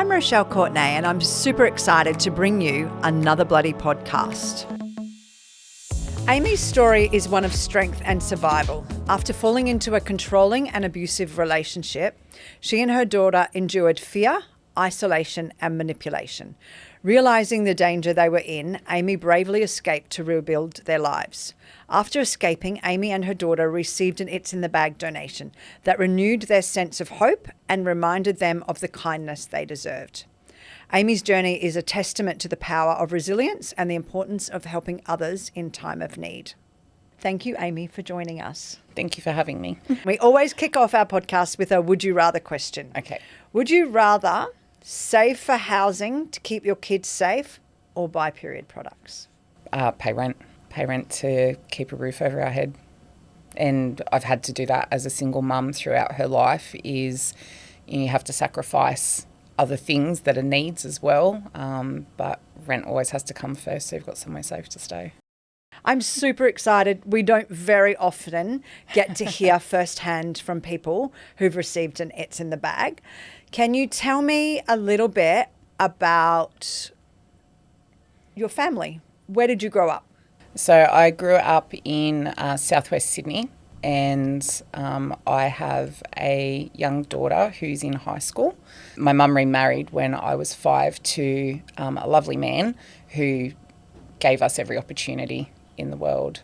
I'm Rochelle Courtenay, and I'm super excited to bring you another bloody podcast. Amy's story is one of strength and survival. After falling into a controlling and abusive relationship, she and her daughter endured fear, isolation, and manipulation. Realizing the danger they were in, Amy bravely escaped to rebuild their lives. After escaping, Amy and her daughter received an It's in the Bag donation that renewed their sense of hope and reminded them of the kindness they deserved. Amy's journey is a testament to the power of resilience and the importance of helping others in time of need. Thank you, Amy, for joining us. Thank you for having me. We always kick off our podcast with a would you rather question. Okay. Would you rather save for housing to keep your kids safe or buy period products? Pay rent. Pay rent to keep a roof over our head. And I've had to do that as a single mum throughout her life. Is you have to sacrifice other things that are needs as well. But rent always has to come first, so you've got somewhere safe to stay. I'm super excited. We don't very often get to hear firsthand from people who've received an It's in the Bag. Can you tell me a little bit about your family? Where did you grow up? So I grew up in southwest Sydney, and I have a young daughter who's in high school. My mum remarried when I was 5 to a lovely man who gave us every opportunity in the world.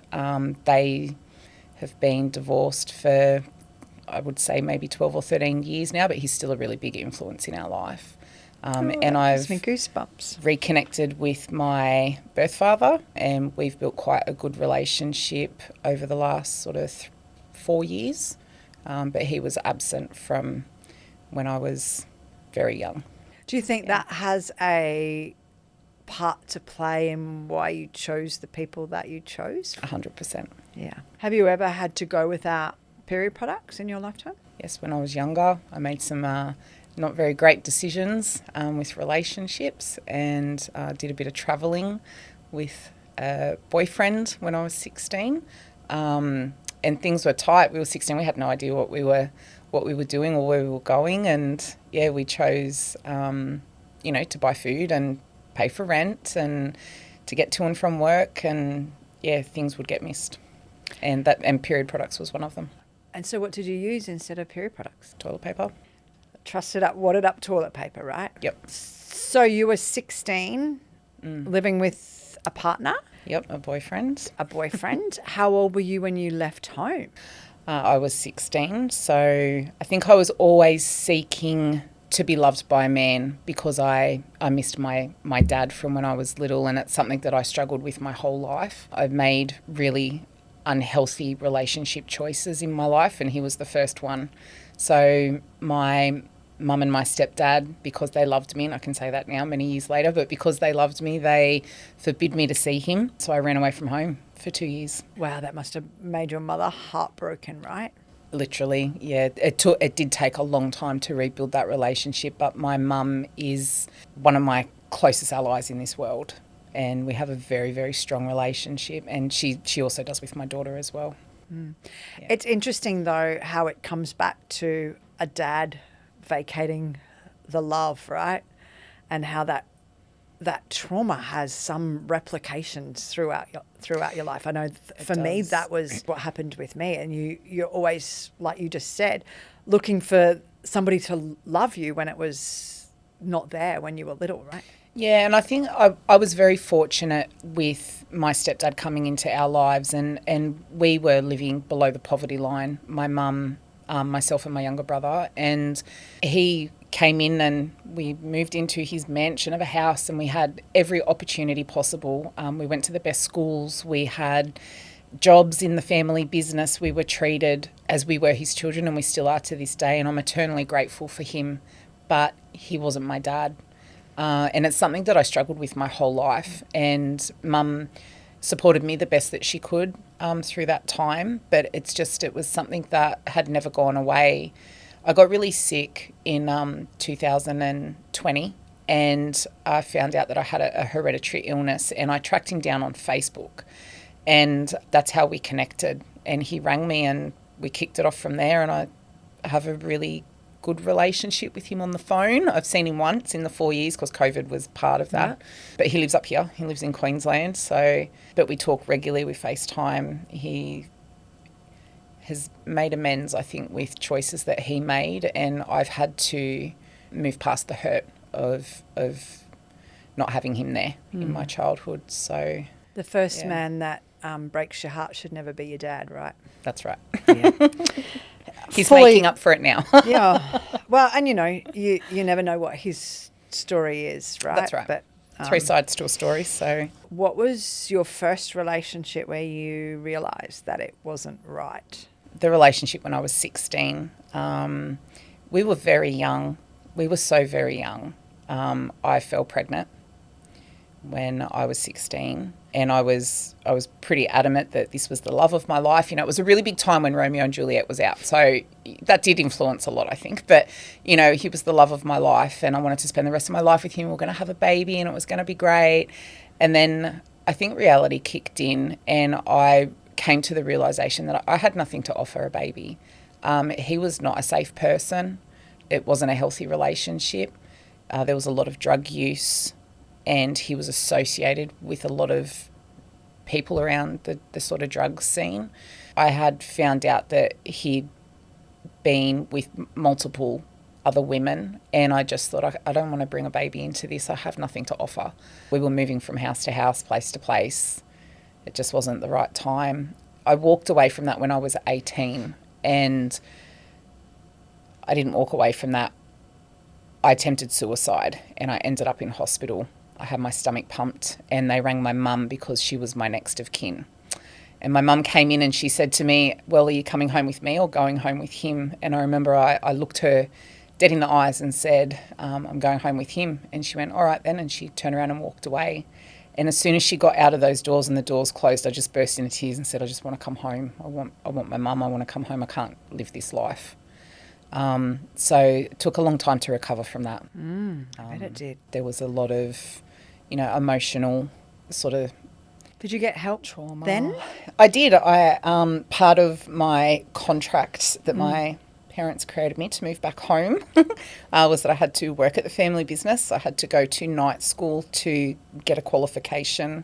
They have been divorced for, I would say, maybe 12 or 13 years now, but he's still a really big influence in our life. And I've gives me goosebumps. Reconnected with my birth father, and we've built quite a good relationship over the last sort of 4 years. But he was absent from when I was very young. Do you think that has a part to play in why you chose the people that you chose? 100%. Yeah. Have you ever had to go without period products in your lifetime? Yes, when I was younger, I made some not very great decisions with relationships, and did a bit of travelling with a boyfriend when I was 16. And things were tight. We were 16. We had no idea what we were doing or where we were going. And yeah, we chose, to buy food and pay for rent and to get to and from work. And yeah, things would get missed. And period products was one of them. And so what did you use instead of period products? Toilet paper. Wadded up toilet paper, right? Yep. So you were 16, living with a partner? Yep, a boyfriend. How old were you when you left home? I was 16, so I think I was always seeking to be loved by a man because I missed my dad from when I was little, and it's something that I struggled with my whole life. I've made really unhealthy relationship choices in my life, and he was the first one. So my mum and my stepdad, because they loved me, and I can say that now many years later, but because they loved me, they forbid me to see him. So I ran away from home for 2 years. Wow, that must have made your mother heartbroken, right? Literally, yeah. It did take a long time to rebuild that relationship, but my mum is one of my closest allies in this world, and we have a very, very strong relationship, and she also does with my daughter as well. Yeah. It's interesting, though, how it comes back to a dad vacating the love, right? And how that trauma has some replications throughout your life. I know for me, that was what happened with me. And you're always, like you just said, looking for somebody to love you when it was not there when you were little, right? Yeah, and I think I was very fortunate with my stepdad coming into our lives, and we were living below the poverty line, my mum, myself and my younger brother, and he came in and we moved into his mansion of a house, and we had every opportunity possible. We went to the best schools, we had jobs in the family business, we were treated as we were his children, and we still are to this day, and I'm eternally grateful for him, but he wasn't my dad. And it's something that I struggled with my whole life, and Mum supported me the best that she could through that time, but it was something that had never gone away. I got really sick in 2020, and I found out that I had a hereditary illness, and I tracked him down on Facebook, and that's how we connected. And he rang me, and we kicked it off from there, and I have a really good relationship with him on the phone. I've seen him once in the 4 years because COVID was part of that. But he lives up here. He lives in Queensland. But we talk regularly. We FaceTime. He has made amends, I think, with choices that he made, and I've had to move past the hurt of not having him there in my childhood. So the first man that breaks your heart should never be your dad, right? That's right. Yeah. He's making up for it now. Yeah. Well, and you never know what his story is, right? That's right. But 3 sides to a story. So, what was your first relationship where you realised that it wasn't right? The relationship when I was 16. We were very young. We were so very young. I fell pregnant when I was 16, and I was pretty adamant that this was the love of my life. It was a really big time when Romeo and Juliet was out, so that did influence a lot, I think. But he was the love of my life, and I wanted to spend the rest of my life with him. We were going to have a baby, and it was going to be great. And then I think reality kicked in, and I came to the realisation that I had nothing to offer a baby. He was not a safe person. It wasn't a healthy relationship. There was a lot of drug use, and he was associated with a lot of people around the sort of drug scene. I had found out that he'd been with multiple other women, and I just thought, I don't want to bring a baby into this. I have nothing to offer. We were moving from house to house, place to place. It just wasn't the right time. I walked away from that when I was 18, and I didn't walk away from that. I attempted suicide, and I ended up in hospital. I had my stomach pumped, and they rang my mum because she was my next of kin. And my mum came in and she said to me, well, are you coming home with me or going home with him? And I remember I looked her dead in the eyes and said, I'm going home with him. And she went, all right then. And she turned around and walked away. And as soon as she got out of those doors and the doors closed, I just burst into tears and said, I just want to come home. I want my mum. I want to come home. I can't live this life. So it took a long time to recover from that. I bet it did. There was a lot of, emotional sort of Did you get help trauma. then? I did. Part of my contract that my parents created me to move back home was that I had to work at the family business. I had to go to night school to get a qualification,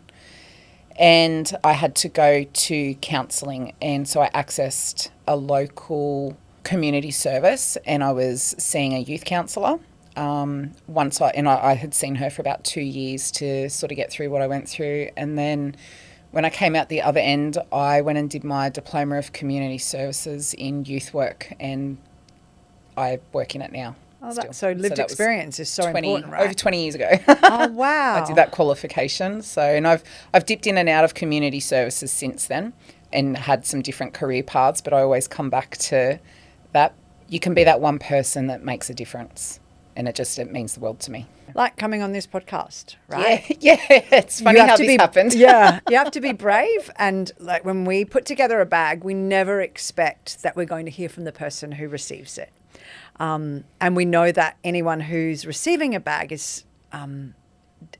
and I had to go to counselling. And so I accessed a local community service, and I was seeing a youth counsellor. I had seen her for about 2 years to sort of get through what I went through. And then when I came out the other end, I went and did my Diploma of Community Services in youth work, and I work in it now. Oh, so lived experience is so important, right? Over 20 years ago. Oh, wow. I did that qualification. And I've dipped in and out of community services since then and had some different career paths, but I always come back to that. You can be that one person that makes a difference. And it means the world to me. Like coming on this podcast, right? Yeah. It's funny how this happened. Yeah, you have to be brave. And like when we put together a bag, we never expect that we're going to hear from the person who receives it. And we know that anyone who's receiving a bag is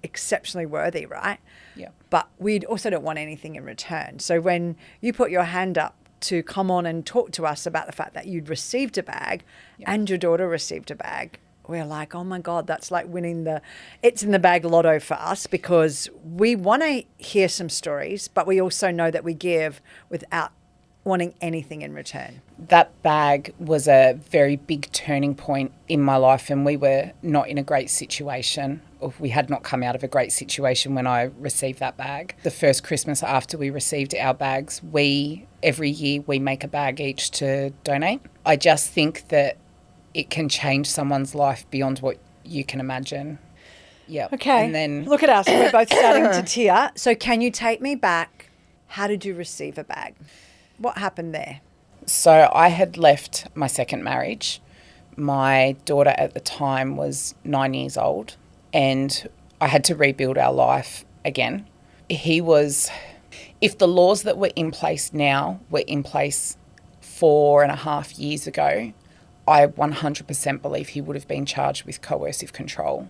exceptionally worthy, right? Yeah. But we also don't want anything in return. So when you put your hand up to come on and talk to us about the fact that you'd received a bag and your daughter received a bag, we're like, oh my God, that's like winning it's in the bag lotto for us, because we want to hear some stories, but we also know that we give without wanting anything in return. That bag was a very big turning point in my life, and we were not in a great situation. We had not come out of a great situation when I received that bag. The first Christmas after we received our bags, every year we make a bag each to donate. I just think that it can change someone's life beyond what you can imagine. Yeah. Okay. And then look at us. We're both starting to tear. So can you take me back? How did you receive a bag? What happened there? So I had left my second marriage. My daughter at the time was 9 years old, and I had to rebuild our life again. If the laws that were in place now were in place 4.5 years ago, I 100% believe he would have been charged with coercive control.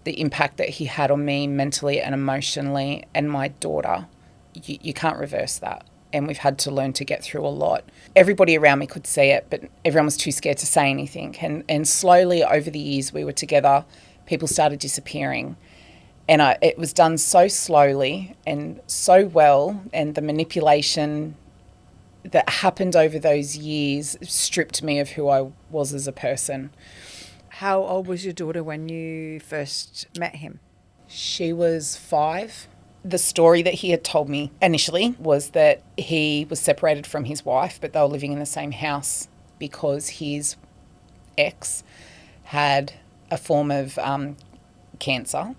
The impact that he had on me mentally and emotionally and my daughter, you can't reverse that. and we've had to learn to get through a lot. Everybody around me could see it, but everyone was too scared to say anything. And slowly over the years we were together, people started disappearing. And it was done so slowly and so well, and the manipulation that happened over those years stripped me of who I was as a person. How old was your daughter when you first met him? She was 5. The story that he had told me initially was that he was separated from his wife, but they were living in the same house because his ex had a form of cancer,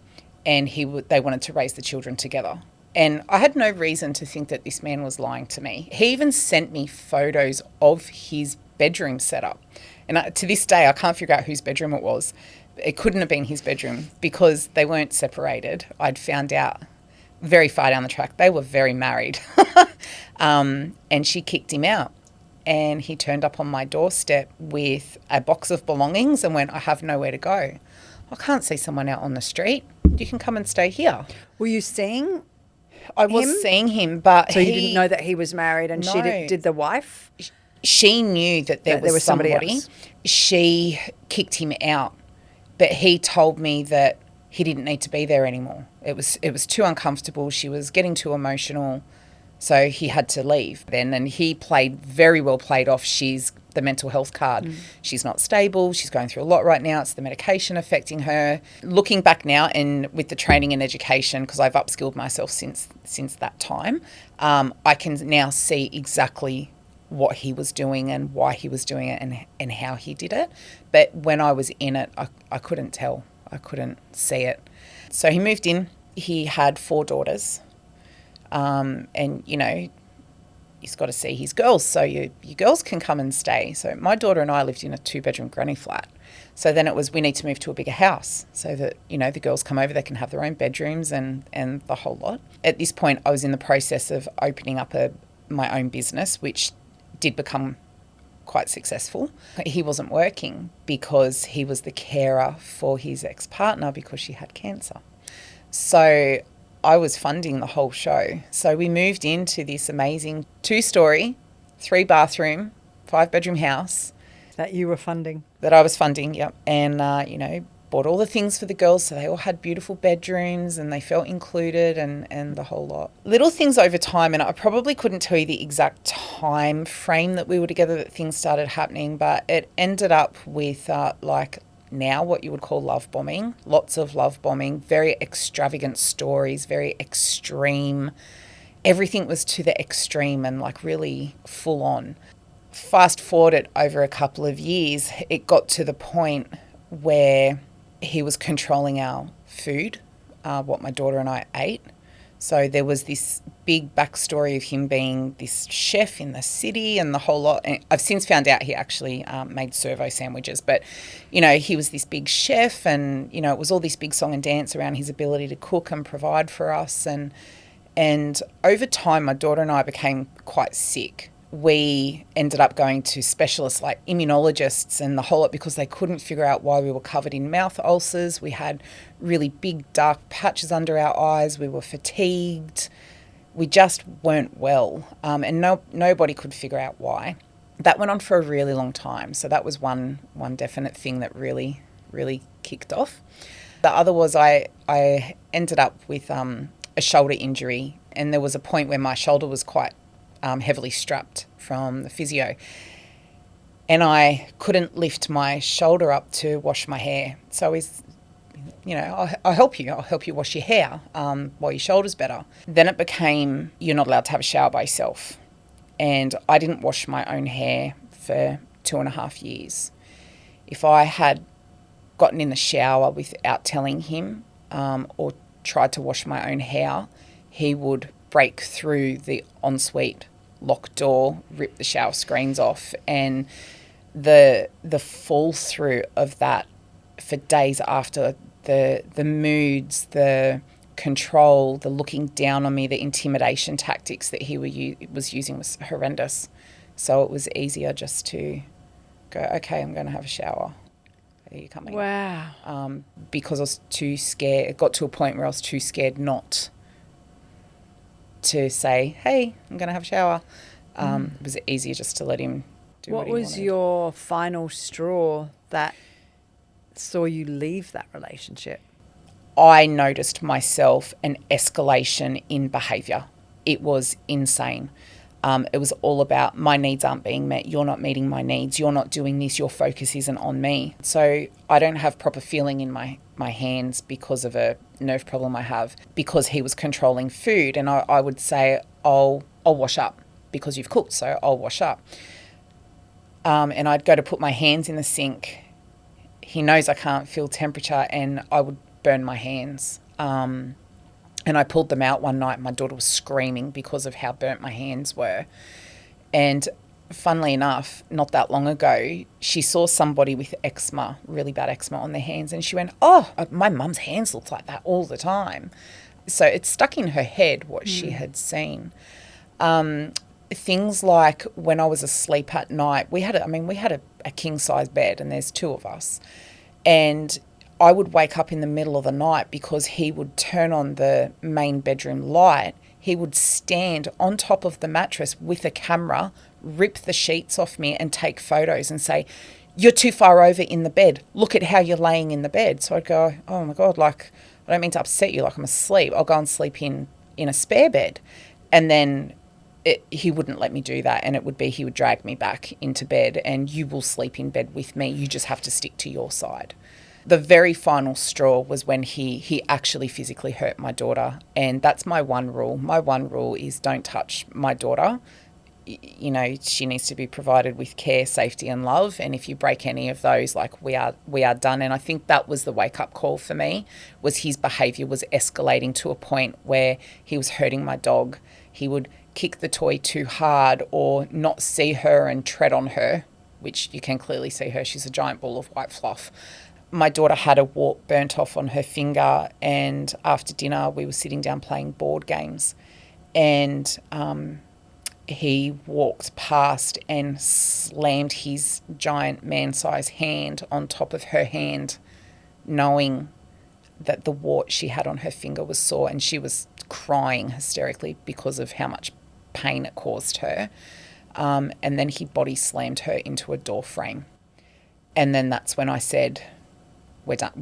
and they wanted to raise the children together. And I had no reason to think that this man was lying to me. He even sent me photos of his bedroom setup. And to this day, I can't figure out whose bedroom it was. It couldn't have been his bedroom because they weren't separated. I'd found out very far down the track. They were very married. And she kicked him out. And he turned up on my doorstep with a box of belongings and went, I have nowhere to go. I can't see someone out on the street. You can come and stay here. Were you seeing I was seeing him, but so you didn't know that he was married, and No. she did the wife? She knew that there was somebody. else. She kicked him out, but he told me that he didn't need to be there anymore. It was too uncomfortable. She was getting too emotional, so he had to leave then. And he very well played off she's the mental health card. She's not stable. She's going through a lot right now. It's the medication affecting her. Looking back now, and with the training and education, because I've upskilled myself since that time, I can now see exactly what he was doing and why he was doing it and how he did it. But when I was in it, I couldn't tell. I couldn't see it. So he moved in. He had 4 daughters. And, he's got to see his girls, so your girls can come and stay. So my daughter and I lived in a 2-bedroom granny flat. So then it was, we need to move to a bigger house so that, the girls come over, they can have their own bedrooms and the whole lot. At this point, I was in the process of opening up my own business, which did become quite successful. He wasn't working because he was the carer for his ex-partner because she had cancer. So I was funding the whole show. So we moved into this amazing 2-story, 3-bathroom, 5-bedroom house. That you were funding? That I was funding, yep. And, bought all the things for the girls so they all had beautiful bedrooms and they felt included and the whole lot. Little things over time, and I probably couldn't tell you the exact time frame that we were together that things started happening, but it ended up with now what you would call love bombing, lots of love bombing, very extravagant stories, very extreme. Everything was to the extreme and really full on. Fast forward it over a couple of years, it got to the point where he was controlling our food, what my daughter and I ate. So there was this big backstory of him being this chef in the city and the whole lot. And I've since found out he actually made servo sandwiches. But, he was this big chef and, it was all this big song and dance around his ability to cook and provide for us. And over time, my daughter and I became quite sick. We ended up going to specialists like immunologists and the whole lot because they couldn't figure out why we were covered in mouth ulcers. We had really big dark patches under our eyes. We were fatigued. We just weren't well. And nobody could figure out why. That went on for a really long time. So that was one definite thing that really, really kicked off. The other was I ended up with a shoulder injury, and there was a point where my shoulder was quite heavily strapped from the physio, and I couldn't lift my shoulder up to wash my hair. So I'll help you wash your hair while your shoulder's better. Then it became, you're not allowed to have a shower by yourself. And I didn't wash my own hair for 2.5 years. If I had gotten in the shower without telling him or tried to wash my own hair, he would break through the ensuite locked door, rip the shower screens off, and the fall through of that for days after, the moods, the control, the looking down on me, the intimidation tactics that he was using was horrendous. So it was easier just to go, okay, I'm going to have a shower. Are you coming? Wow. Because I was too scared. It got to a point where I was too scared not to say, hey, I'm going to have a shower. It was easier just to let him do what he wanted. What was your final straw that saw you leave that relationship? I noticed myself an escalation in behaviour. It was insane. It was all about my needs aren't being met. You're not meeting my needs. You're not doing this. Your focus isn't on me. So I don't have proper feeling in my hands because of a nerve problem I have, because he was controlling food. And I would say, I'll wash up because you've cooked, so I'll wash up. And I'd go to put my hands in the sink. He knows I can't feel temperature, and I would burn my hands. And I pulled them out one night. My daughter was screaming because of how burnt my hands were. And funnily enough, not that long ago, she saw somebody with eczema, really bad eczema on their hands. And she went, oh, my mum's hands look like that all the time. So it stuck in her head what she had seen. Things like when I was asleep at night, we had a king-size bed, and there's two of us. And I would wake up in the middle of the night because he would turn on the main bedroom light. He would stand on top of the mattress with a camera, rip the sheets off me and take photos and say, you're too far over in the bed. Look at how you're laying in the bed. So I'd go, oh my God, like, I don't mean to upset you, like I'm asleep. I'll go and sleep in a spare bed. And then he wouldn't let me do that. And it would be, he would drag me back into bed and you will sleep in bed with me. You just have to stick to your side. The very final straw was when he actually physically hurt my daughter. And that's my one rule. My one rule is don't touch my daughter. You know, she needs to be provided with care, safety and love. And if you break any of those, like we are done. And I think that was the wake-up call for me, was his behaviour was escalating to a point where he was hurting my dog. He would kick the toy too hard or not see her and tread on her, which you can clearly see her. She's a giant ball of white fluff. My daughter had a wart burnt off on her finger, and after dinner we were sitting down playing board games, and he walked past and slammed his giant man-sized hand on top of her hand, knowing that the wart she had on her finger was sore, and she was crying hysterically because of how much pain it caused her. And then he body slammed her into a door frame. And then that's when I said, we're done.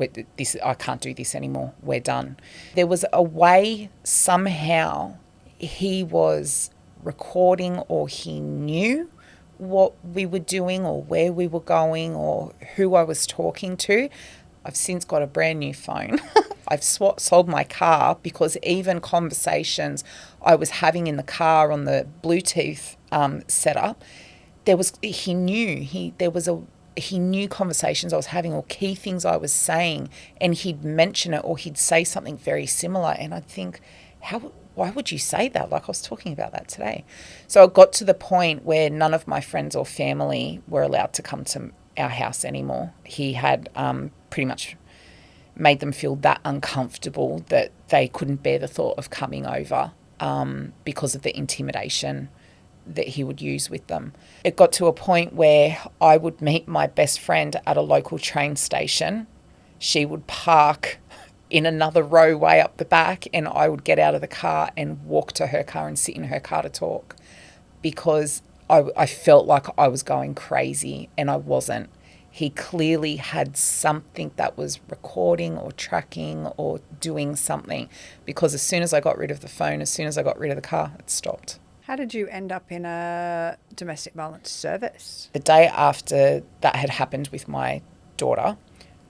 I can't do this anymore. We're done. There was a way somehow he was recording, or he knew what we were doing or where we were going or who I was talking to. I've since got a brand new phone. I've sold my car because even conversations I was having in the car on the Bluetooth setup, he knew conversations I was having or key things I was saying, and he'd mention it or he'd say something very similar, and I'd think, why would you say that? Like, I was talking about that today. So it got to the point where none of my friends or family were allowed to come to our house anymore. He had pretty much made them feel that uncomfortable that they couldn't bear the thought of coming over because of the intimidation that he would use with them. It got to a point where I would meet my best friend at a local train station. She would park in another row way up the back, and I would get out of the car and walk to her car and sit in her car to talk, because I felt like I was going crazy, and I wasn't. He clearly had something that was recording or tracking or doing something, because as soon as I got rid of the phone, as soon as I got rid of the car, it stopped. How did you end up in a domestic violence service? The day after that had happened with my daughter,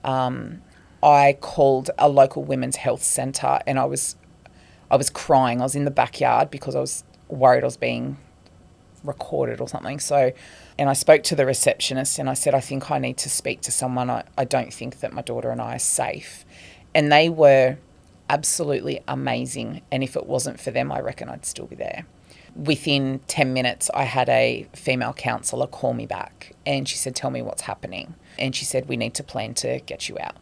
I called a local women's health centre, and I was crying. I was in the backyard because I was worried I was being recorded or something. And I spoke to the receptionist and I said, I think I need to speak to someone. I don't think that my daughter and I are safe. And they were absolutely amazing. And if it wasn't for them, I reckon I'd still be there. Within 10 minutes, I had a female counsellor call me back, and she said, tell me what's happening. And she said, we need to plan to get you out.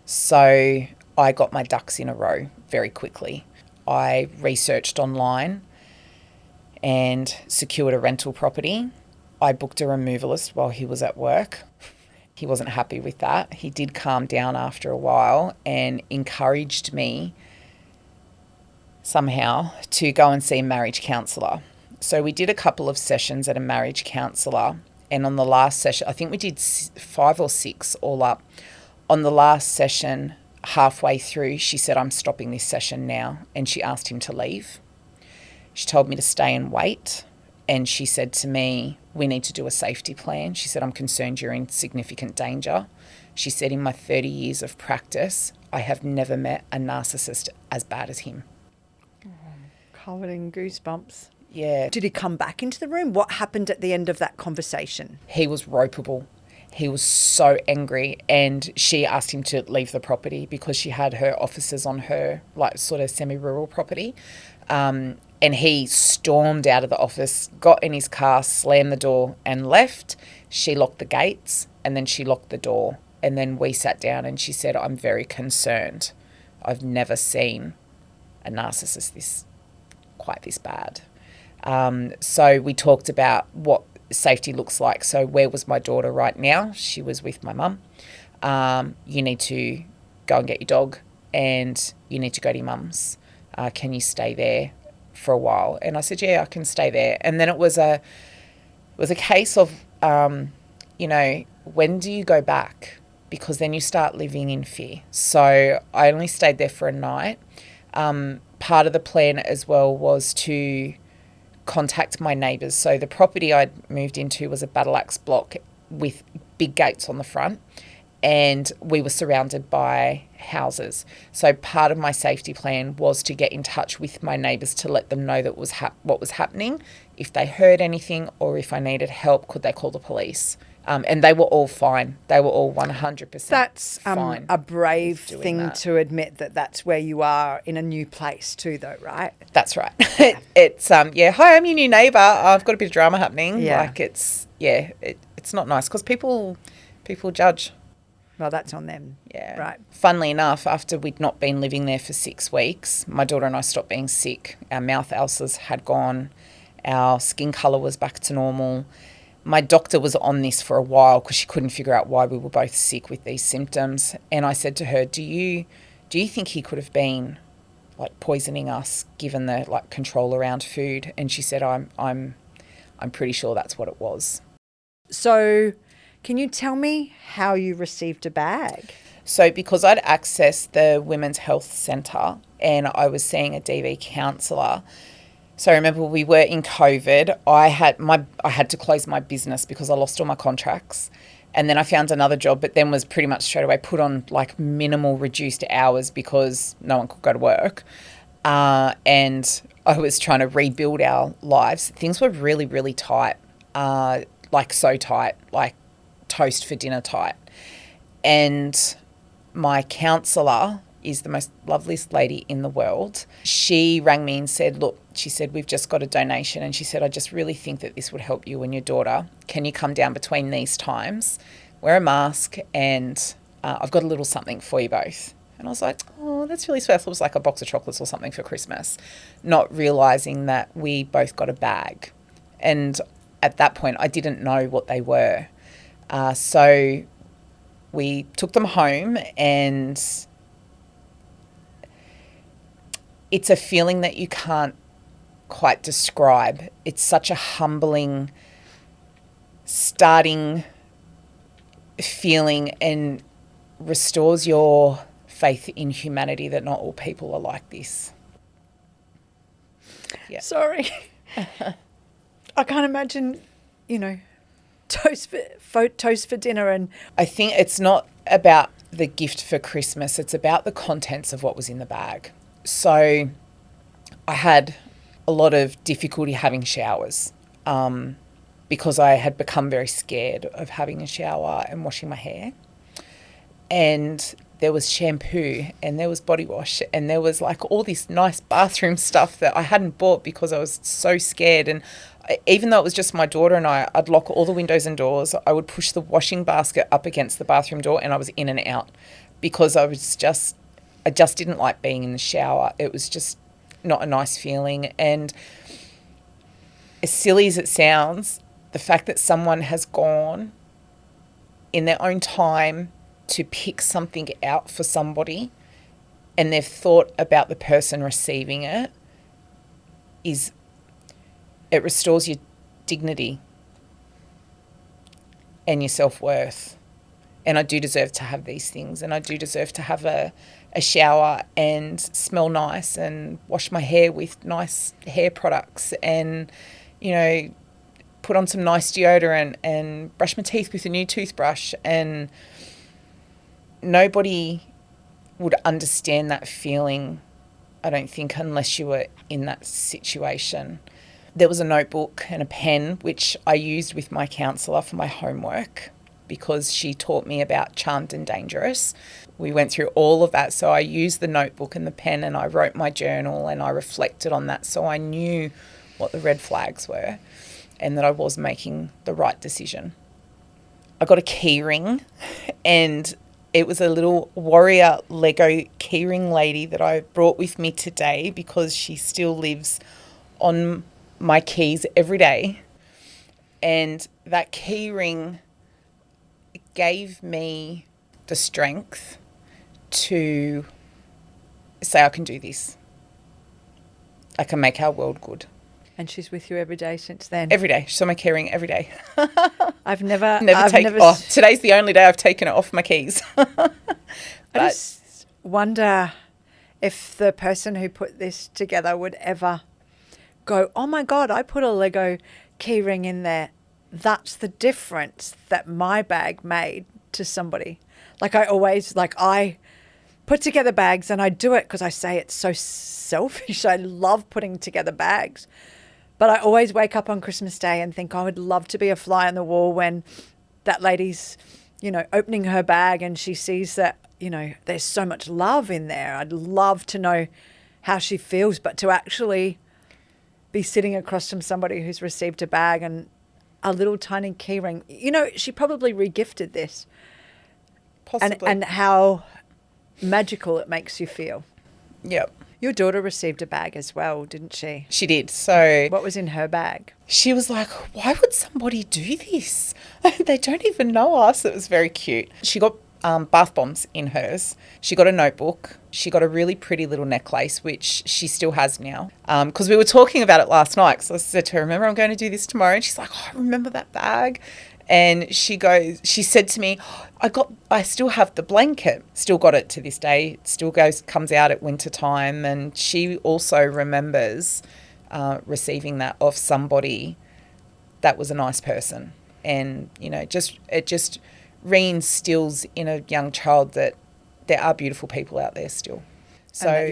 So I got my ducks in a row very quickly. I researched online and secured a rental property. I booked a removalist while he was at work. He wasn't happy with that. He did calm down after a while and encouraged me somehow to go and see a marriage counsellor. So we did a couple of sessions at a marriage counsellor, and on the last session, I think we did 5 or 6 all up. On the last session, halfway through, she said, "I'm stopping this session now," and she asked him to leave. She told me to stay and wait, and she said to me, "We need to do a safety plan." She said, "I'm concerned you're in significant danger." She said, "In my 30 years of practice, I have never met a narcissist as bad as him." Covered in goosebumps. Yeah. Did he come back into the room? What happened at the end of that conversation? He was ropeable. He was so angry, and she asked him to leave the property because she had her offices on her, like, sort of semi-rural property. And he stormed out of the office, got in his car, slammed the door and left. She locked the gates, and then she locked the door. And then we sat down, and she said, "I'm very concerned. I've never seen a narcissist quite this bad." So we talked about what safety looks like. So where was my daughter right now? She was with my mum. You need to go and get your dog, and you need to go to your mum's. Can you stay there for a while? And I said, "Yeah, I can stay there." And then it was a case of, when do you go back? Because then you start living in fear. So I only stayed there for a night. Part of the plan as well was to contact my neighbours. So the property I'd moved into was a battle axe block with big gates on the front, and we were surrounded by houses. So part of my safety plan was to get in touch with my neighbours to let them know that what was happening. If they heard anything or if I needed help, could they call the police? And they were all fine. They were all 100% That's fine. a brave doing thing that. to admit that that's where you are in a new place too, though, right? That's right. It's hi, I'm your new neighbour. I've got a bit of drama happening. Yeah. Like it's not nice because people judge. Well, that's on them. Yeah. Right. Funnily enough, after we'd not been living there for 6 weeks, my daughter and I stopped being sick. Our mouth ulcers had gone. Our skin colour was back to normal. My doctor was on this for a while because she couldn't figure out why we were both sick with these symptoms. And I said to her, do you think he could have been like poisoning us given the like control around food? And she said, I'm pretty sure that's what it was. So can you tell me how you received a bag? So because I'd accessed the Women's Health Centre and I was seeing a DV counsellor. So I remember we were in COVID. I had to close my business because I lost all my contracts. And then I found another job, but then was pretty much straight away put on like minimal reduced hours because no one could go to work. And I was trying to rebuild our lives. Things were really, really tight, like so tight, like toast for dinner tight. And my counsellor is the most loveliest lady in the world. She rang me and said, look, she said, we've just got a donation. And she said, I just really think that this would help you and your daughter. Can you come down between these times, wear a mask, and I've got a little something for you both. And I was like, oh, that's really sweet. I thought it was like a box of chocolates or something for Christmas, not realising that we both got a bag. And at that point, I didn't know what they were. So we took them home, and it's a feeling that you can't quite describe. It's such a humbling starting feeling and restores your faith in humanity that not all people are like this. Yeah. Sorry. I can't imagine, toast for dinner. And I think it's not about the gift for Christmas. It's about the contents of what was in the bag. So I had a lot of difficulty having showers because I had become very scared of having a shower and washing my hair. And there was shampoo and there was body wash and there was like all this nice bathroom stuff that I hadn't bought because I was so scared. And even though it was just my daughter and I'd lock all the windows and doors. I would push the washing basket up against the bathroom door and I was in and out because I just didn't like being in the shower. It was just not a nice feeling. And as silly as it sounds, the fact that someone has gone in their own time to pick something out for somebody and they've thought about the person receiving it is it restores your dignity and your self-worth. And I do deserve to have these things, and I do deserve to have a shower and smell nice and wash my hair with nice hair products and, you know, put on some nice deodorant and brush my teeth with a new toothbrush. And nobody would understand that feeling, I don't think, unless you were in that situation. There was a notebook and a pen which I used with my counsellor for my homework because she taught me about Charmed and Dangerous. We went through all of that. So I used the notebook and the pen and I wrote my journal and I reflected on that, so I knew what the red flags were and that I was making the right decision. I got a key ring, and it was a little warrior Lego keyring lady that I brought with me today because she still lives on my keys every day. And that key ring gave me the strength to say, I can do this. I can make our world good. And she's with you every day since then? Every day. She's on my key ring every day. Today's the only day I've taken it off my keys. I just wonder if the person who put this together would ever go, oh my God, I put a Lego key ring in there. That's the difference that my bag made to somebody. I put together bags, and I do it because I say it's so selfish. I love putting together bags. But I always wake up on Christmas Day and think I would love to be a fly on the wall when that lady's, you know, opening her bag and she sees that, you know, there's so much love in there. I'd love to know how she feels, but to actually be sitting across from somebody who's received a bag and a little tiny key ring. You know, she probably regifted this. Possibly. And how magical it makes you feel. Yep. Your daughter received a bag as well, didn't she? She did. So what was in her bag? She was like, why would somebody do this? They don't even know us. It was very cute. She got bath bombs in hers. She got a notebook. She got a really pretty little necklace, which she still has now. Because we were talking about it last night. So I said to her, remember, I'm going to do this tomorrow. And she's like, oh, I remember that bag. And she said to me, I still have the blanket, still got it to this day. It still comes out at winter time. And she also remembers receiving that off somebody that was a nice person. And, you know, it just reinstills in a young child that there are beautiful people out there still. So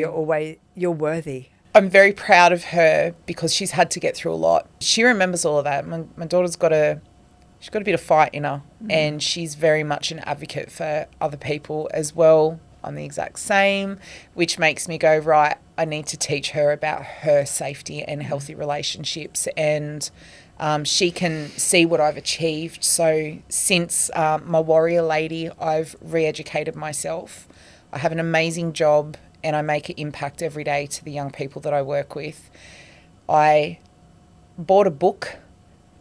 you're worthy. I'm very proud of her because she's had to get through a lot. She remembers all of that. My daughter's she's got a bit of fight in her, and she's very much an advocate for other people as well. I'm the exact same, which makes me go, right, I need to teach her about her safety and healthy relationships, and she can see what I've achieved. So since my warrior lady, I've re-educated myself. I have an amazing job and I make an impact every day to the young people that I work with. I bought a book,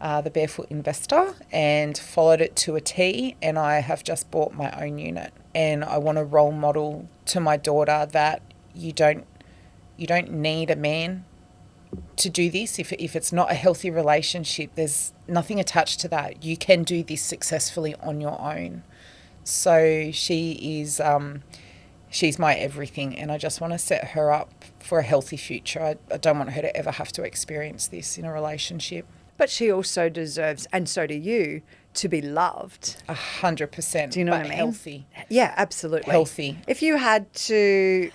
The Barefoot Investor, and followed it to a T, and I have just bought my own unit. And I want to role model to my daughter that you don't need a man to do this. If it's not a healthy relationship, there's nothing attached to that. You can do this successfully on your own. So she's my everything, and I just want to set her up for a healthy future. I don't want her to ever have to experience this in a relationship. But she also deserves, and so do you, to be loved. 100%. Do you know what I mean? Healthy. Yeah, absolutely. Healthy. If you had to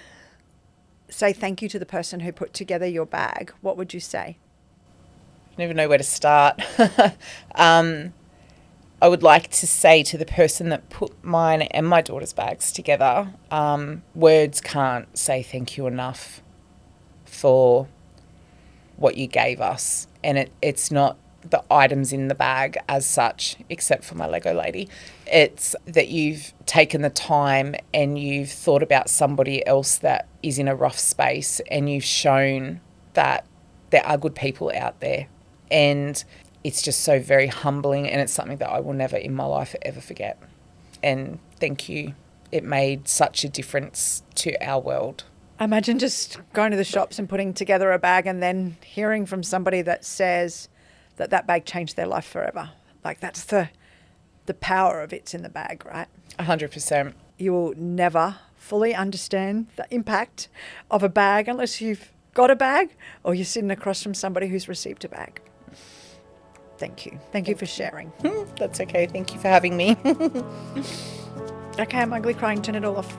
say thank you to the person who put together your bag, what would you say? I don't even know where to start. I would like to say to the person that put mine and my daughter's bags together, words can't say thank you enough for what you gave us. And it's not the items in the bag as such, except for my Lego lady. It's that you've taken the time and you've thought about somebody else that is in a rough space, and you've shown that there are good people out there. And it's just so very humbling, and it's something that I will never in my life ever forget. And thank you. It made such a difference to our world. Imagine just going to the shops and putting together a bag and then hearing from somebody that says that bag changed their life forever. Like, that's the power of it's in the bag, right? 100%. You will never fully understand the impact of a bag unless you've got a bag or you're sitting across from somebody who's received a bag. Thank you. Thank you for sharing. That's okay. Thank you for having me. Okay, I'm ugly crying. Turn it all off.